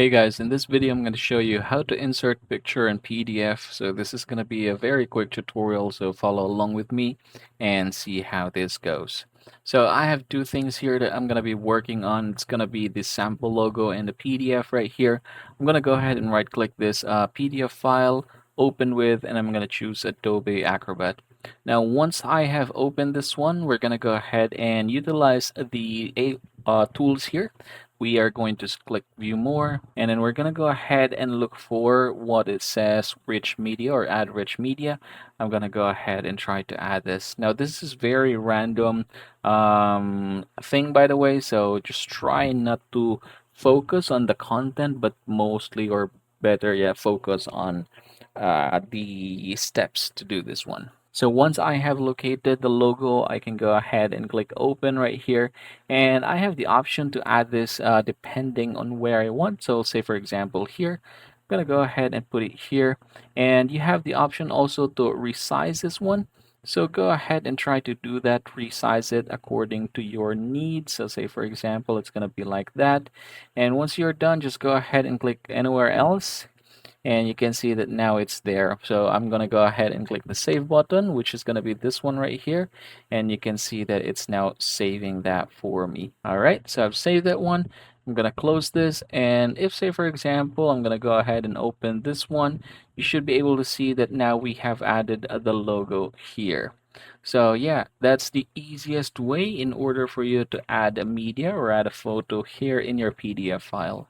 Hey guys, in this video I'm going to show you how to insert picture in PDF. So this is going to be a very quick tutorial, so follow along with me and see how this goes. So I have two things here that I'm going to be working on. It's going to be the sample logo and the PDF right here. I'm going to go ahead and right click this PDF file, open with, and I'm going to choose Adobe Acrobat. Now once I have opened this one, we're going to go ahead and utilize the tools here. We are going to click view more, and then we're going to go ahead and look for what it says rich media or add rich media. I'm going to go ahead and try to add this. Now this is very random thing, by the way, so just try not to focus on the content, but mostly, or better yet, focus on the steps to do this one. So once I have located the logo, I can go ahead and click open right here, and I have the option to add this depending on where I want. So say for example here, I'm gonna go ahead and put it here, and you have the option also to resize this one. So go ahead and try to do that, resize it according to your needs. So say for example, it's gonna be like that. And once you're done, just go ahead and click anywhere else, and you can see that now it's there. So I'm gonna go ahead and click the save button, which is gonna be this one right here, and you can see that it's now saving that for me. All right, so I've saved that one. I'm gonna close this, and if say for example I'm gonna go ahead and open this one, you should be able to see that now we have added the logo here. So yeah, that's the easiest way in order for you to add a media or add a photo here in your PDF file.